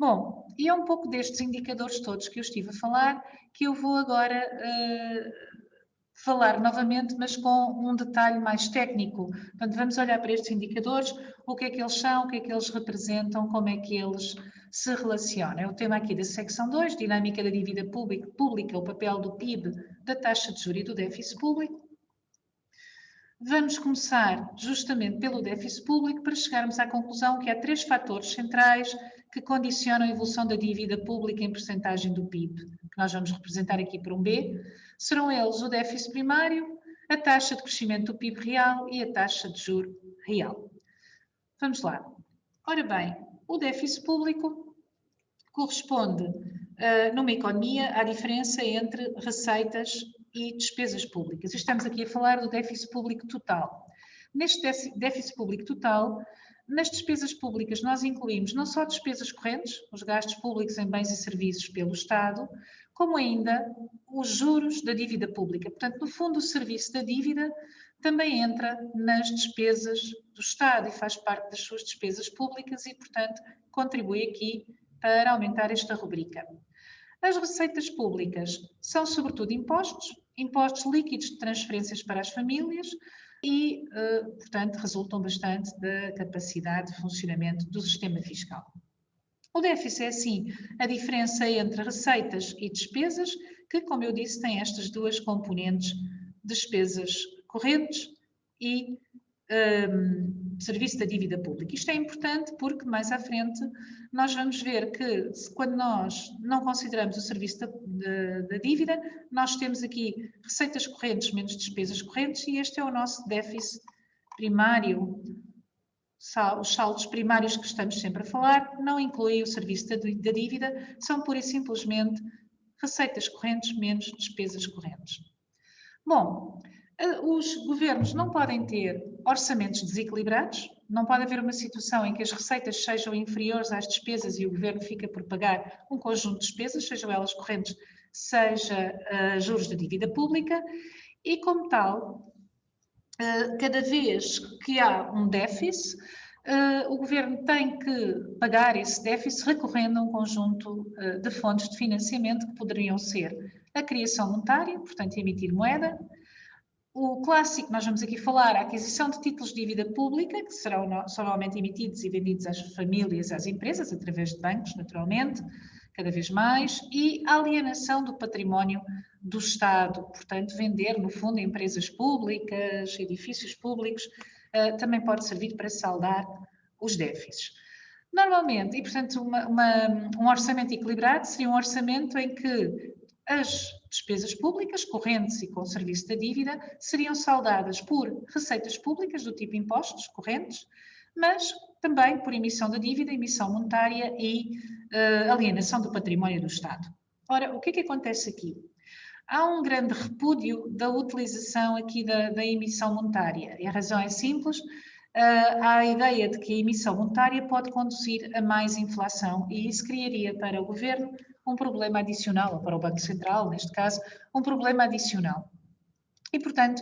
Bom, e é um pouco destes indicadores todos que eu estive a falar que eu vou agora falar novamente, mas com um detalhe mais técnico. Portanto, vamos olhar para estes indicadores, o que é que eles são, o que é que eles representam, como é que eles se relacionam. É o tema aqui da secção 2, dinâmica da dívida pública, o papel do PIB, da taxa de juros e do déficit público. Vamos começar justamente pelo déficit público para chegarmos à conclusão que há 3 fatores centrais que condicionam a evolução da dívida pública em percentagem do PIB, que nós vamos representar aqui por um B. Serão eles o déficit primário, a taxa de crescimento do PIB real e a taxa de juro real. Vamos lá. Ora bem, o déficit público corresponde, numa economia, à diferença entre receitas e despesas públicas. Estamos aqui a falar do déficit público total. Neste déficit público total, nas despesas públicas nós incluímos não só despesas correntes, os gastos públicos em bens e serviços pelo Estado, como ainda os juros da dívida pública. Portanto, no fundo, o serviço da dívida também entra nas despesas do Estado e faz parte das suas despesas públicas e, portanto, contribui aqui para aumentar esta rubrica. As receitas públicas são, sobretudo, impostos líquidos de transferências para as famílias e, portanto, resultam bastante da capacidade de funcionamento do sistema fiscal. O déficit é, assim, a diferença entre receitas e despesas, que, como eu disse, tem estas duas componentes, despesas correntes e serviço da dívida pública. Isto é importante porque mais à frente nós vamos ver que quando nós não consideramos o serviço da dívida, nós temos aqui receitas correntes menos despesas correntes e este é o nosso déficit primário. Os saldos primários que estamos sempre a falar não incluem o serviço da dívida, são pura e simplesmente receitas correntes menos despesas correntes. Bom, os governos não podem ter orçamentos desequilibrados, não pode haver uma situação em que as receitas sejam inferiores às despesas e o governo fica por pagar um conjunto de despesas, sejam elas correntes, seja juros da dívida pública, e como tal, cada vez que há um déficit, o governo tem que pagar esse déficit recorrendo a um conjunto de fontes de financiamento que poderiam ser a criação monetária, portanto emitir moeda, o clássico, nós vamos aqui falar, a aquisição de títulos de dívida pública, que serão normalmente emitidos e vendidos às famílias, às empresas, através de bancos, naturalmente, cada vez mais, e a alienação do património do Estado, portanto, vender, no fundo, empresas públicas, edifícios públicos, também pode servir para saldar os déficits. Normalmente, e portanto, um orçamento equilibrado seria um orçamento em que as despesas públicas, correntes e com serviço da dívida, seriam saldadas por receitas públicas do tipo impostos correntes, mas também por emissão da dívida, emissão monetária e alienação do património do Estado. Ora, o que é que acontece aqui? Há um grande repúdio da utilização aqui da emissão monetária, e a razão é simples. Há a ideia de que a emissão monetária pode conduzir a mais inflação e isso criaria para o governo um problema adicional, ou para o Banco Central, neste caso, um problema adicional. E, portanto,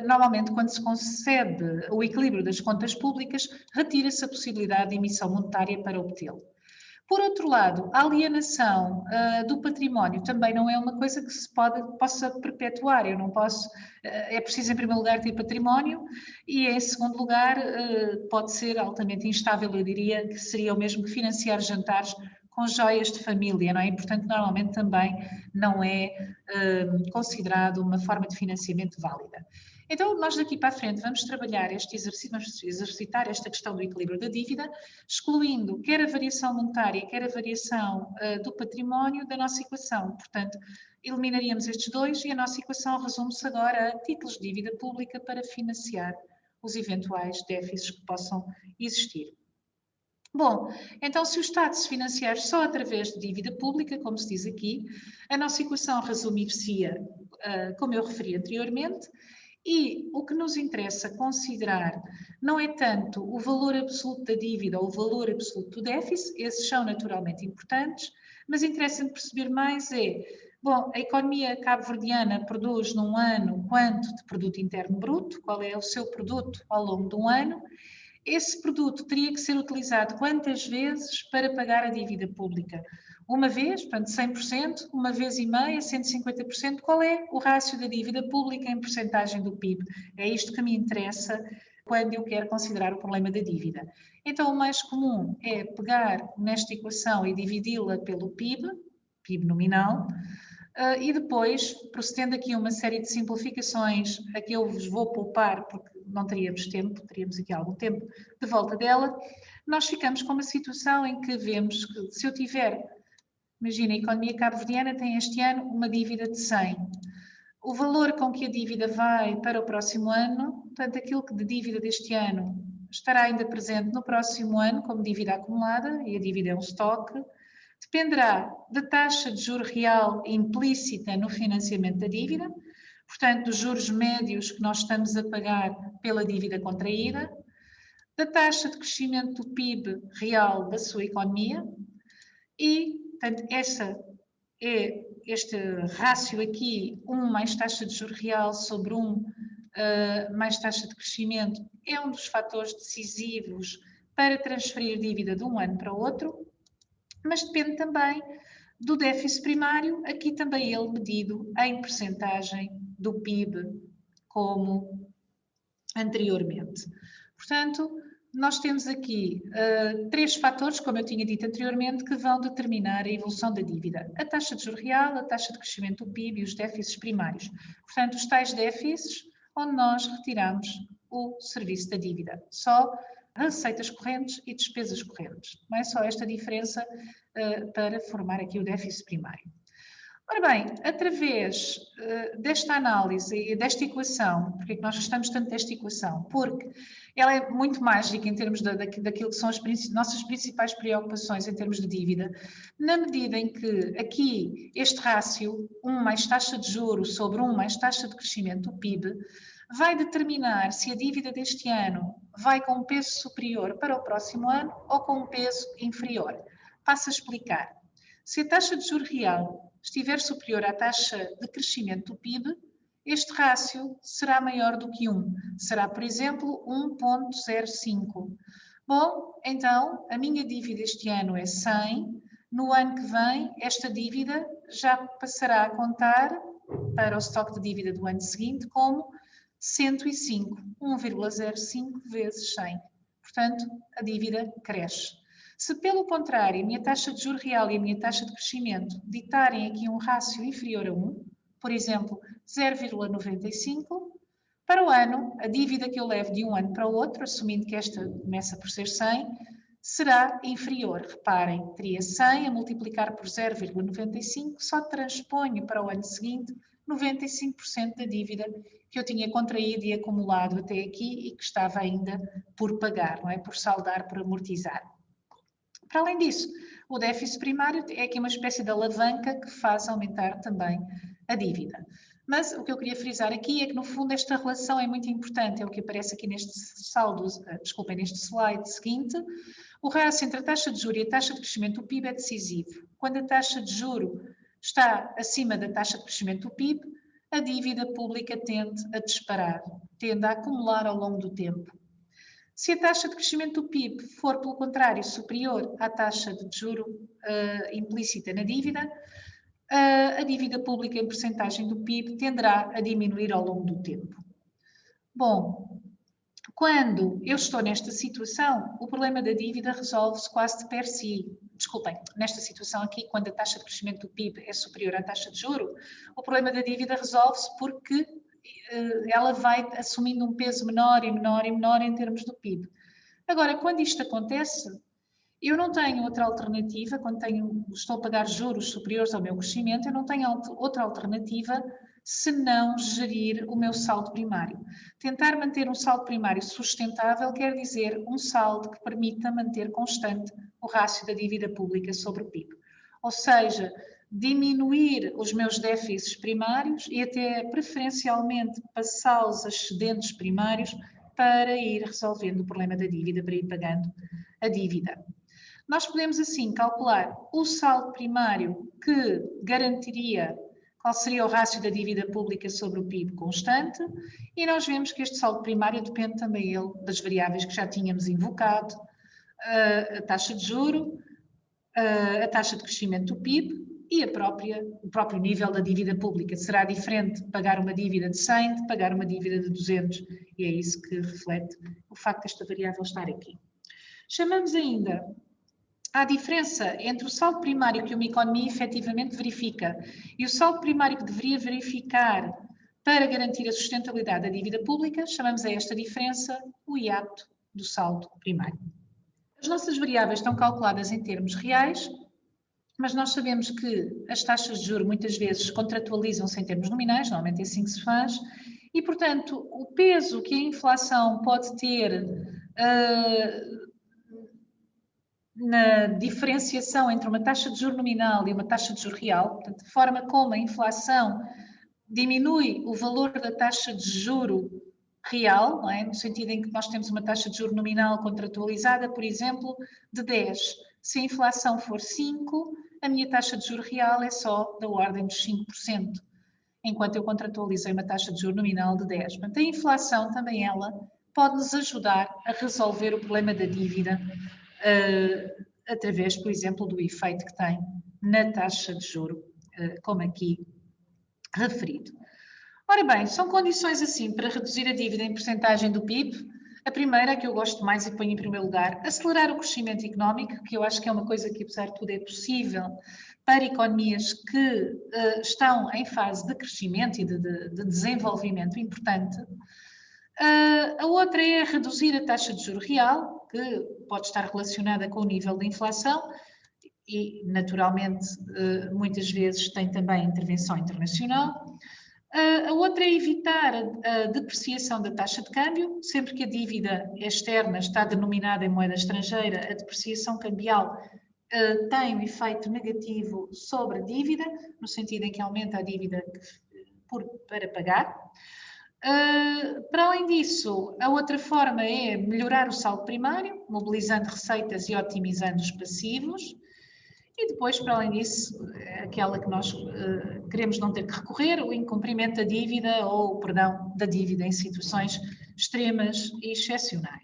normalmente, quando se concede o equilíbrio das contas públicas, retira-se a possibilidade de emissão monetária para obtê-lo. Por outro lado, a alienação do património também não é uma coisa que se possa perpetuar. Eu não posso, é preciso em primeiro lugar ter património e em segundo lugar pode ser altamente instável, eu diria que seria o mesmo que financiar jantares com joias de família, não é? E, portanto, normalmente também não é considerado uma forma de financiamento válida. Então, nós daqui para a frente vamos trabalhar este exercício, vamos exercitar esta questão do equilíbrio da dívida, excluindo quer a variação monetária, quer a variação do património da nossa equação. Portanto, eliminaríamos estes dois e a nossa equação resume-se agora a títulos de dívida pública para financiar os eventuais déficits que possam existir. Bom, então se o Estado se financiar só através de dívida pública, como se diz aqui, a nossa equação resumir-se-ia, como eu referi anteriormente, e o que nos interessa considerar não é tanto o valor absoluto da dívida ou o valor absoluto do déficit, esses são naturalmente importantes, mas interessa-me perceber mais bom, a economia cabo-verdiana produz num ano quanto de produto interno bruto, qual é o seu produto ao longo de um ano, esse produto teria que ser utilizado quantas vezes para pagar a dívida pública? Uma vez, portanto 100%, uma vez e meia, 150%, qual é o rácio da dívida pública em percentagem do PIB? É isto que me interessa quando eu quero considerar o problema da dívida. Então, o mais comum é pegar nesta equação e dividi-la pelo PIB, PIB nominal, e depois, procedendo aqui a uma série de simplificações a que eu vos vou poupar, porque não teríamos tempo, teríamos aqui algum tempo de volta dela, nós ficamos com uma situação em que vemos que se eu tiver, imagina, a economia cabo-verdiana tem este ano uma dívida de 100. O valor com que a dívida vai para o próximo ano, portanto, aquilo que de dívida deste ano estará ainda presente no próximo ano como dívida acumulada, e a dívida é um estoque, dependerá da taxa de juro real implícita no financiamento da dívida, portanto, dos juros médios que nós estamos a pagar pela dívida contraída, da taxa de crescimento do PIB real da sua economia e, portanto, este rácio aqui, 1 mais taxa de juro real sobre 1 mais taxa de crescimento, é um dos fatores decisivos para transferir dívida de um ano para o outro, mas depende também do déficit primário, aqui também ele medido em percentagem do PIB, como anteriormente. Portanto, nós temos aqui 3 fatores, como eu tinha dito anteriormente, que vão determinar a evolução da dívida. A taxa de juros real, a taxa de crescimento do PIB e os déficits primários. Portanto, os tais déficits onde nós retiramos o serviço da dívida. Só receitas correntes e despesas correntes. Não é só esta diferença para formar aqui o déficit primário. Ora bem, através desta análise e desta equação, porque é que nós gostamos tanto desta equação? Porque ela é muito mágica em termos daquilo que são as nossas principais preocupações em termos de dívida, na medida em que aqui este rácio, 1 mais taxa de juros sobre 1 mais taxa de crescimento do PIB, vai determinar se a dívida deste ano vai com um peso superior para o próximo ano ou com um peso inferior. Passo a explicar. Se a taxa de juros real estiver superior à taxa de crescimento do PIB, este rácio será maior do que 1. Será, por exemplo, 1,05. Bom, então, a minha dívida este ano é 100. No ano que vem, esta dívida já passará a contar para o estoque de dívida do ano seguinte como 105, 1,05 vezes 100. Portanto, a dívida cresce. Se, pelo contrário, a minha taxa de juros real e a minha taxa de crescimento ditarem aqui um rácio inferior a 1, por exemplo, 0,95, para o ano, a dívida que eu levo de um ano para o outro, assumindo que esta começa por ser 100, será inferior. Reparem, teria 100 a multiplicar por 0,95, só transponho para o ano seguinte 95% da dívida que eu tinha contraído e acumulado até aqui e que estava ainda por pagar, não é? Por saldar, por amortizar. Para além disso, o déficit primário é aqui uma espécie de alavanca que faz aumentar também a dívida. Mas o que eu queria frisar aqui é que, no fundo, esta relação é muito importante, é o que aparece aqui neste neste slide seguinte. O rácio entre a taxa de juros e a taxa de crescimento do PIB é decisivo. Quando a taxa de juro está acima da taxa de crescimento do PIB, a dívida pública tende a disparar, tende a acumular ao longo do tempo. Se a taxa de crescimento do PIB for, pelo contrário, superior à taxa de juro implícita na dívida, a dívida pública em percentagem do PIB tenderá a diminuir ao longo do tempo. Bom, quando eu estou nesta situação, o problema da dívida resolve-se quase de per si. Desculpem, nesta situação aqui, quando a taxa de crescimento do PIB é superior à taxa de juro, o problema da dívida resolve-se porque ela vai assumindo um peso menor e menor e menor em termos do PIB. Agora, quando isto acontece, eu não tenho outra alternativa, quando estou a pagar juros superiores ao meu crescimento, eu não tenho outra alternativa senão gerir o meu saldo primário. Tentar manter um saldo primário sustentável quer dizer um saldo que permita manter constante o rácio da dívida pública sobre o PIB. Ou seja, diminuir os meus déficits primários e até preferencialmente passá-los a excedentes primários para ir resolvendo o problema da dívida, para ir pagando a dívida. Nós podemos assim calcular o saldo primário que garantiria qual seria o rácio da dívida pública sobre o PIB constante, e nós vemos que este saldo primário depende também ele das variáveis que já tínhamos invocado, a taxa de juro, a taxa de crescimento do PIB e o próprio nível da dívida pública. Será diferente pagar uma dívida de 100 de pagar uma dívida de 200, e é isso que reflete o facto desta variável estar aqui. Chamamos ainda à diferença entre o saldo primário que uma economia efetivamente verifica e o saldo primário que deveria verificar para garantir a sustentabilidade da dívida pública, chamamos a esta diferença o hiato do saldo primário. As nossas variáveis estão calculadas em termos reais, mas nós sabemos que as taxas de juros muitas vezes contratualizam-se em termos nominais, normalmente é assim que se faz, e, portanto, o peso que a inflação pode ter na diferenciação entre uma taxa de juros nominal e uma taxa de juros real, portanto, a forma como a inflação diminui o valor da taxa de juro real, não é? No sentido em que nós temos uma taxa de juro nominal contratualizada, por exemplo, de 10. Se a inflação for 5, a minha taxa de juro real é só da ordem dos 5%, enquanto eu contratualizei uma taxa de juro nominal de 10. Portanto, a inflação também ela pode nos ajudar a resolver o problema da dívida através, por exemplo, do efeito que tem na taxa de juro, como aqui referido. Ora bem, são condições assim para reduzir a dívida em percentagem do PIB. A primeira, que eu gosto mais e ponho em primeiro lugar, acelerar o crescimento económico, que eu acho que é uma coisa que, apesar de tudo, é possível para economias que estão em fase de crescimento e de desenvolvimento importante. A outra é reduzir a taxa de juro real, que pode estar relacionada com o nível da inflação e, naturalmente, muitas vezes tem também intervenção internacional. A outra é evitar a depreciação da taxa de câmbio. Sempre que a dívida externa está denominada em moeda estrangeira, a depreciação cambial tem um efeito negativo sobre a dívida, no sentido em que aumenta a dívida para pagar. Para além disso, a outra forma é melhorar o saldo primário, mobilizando receitas e otimizando os passivos. E depois, para além disso, aquela que nós queremos não ter que recorrer, o incumprimento da dívida ou o perdão da dívida em situações extremas e excepcionais.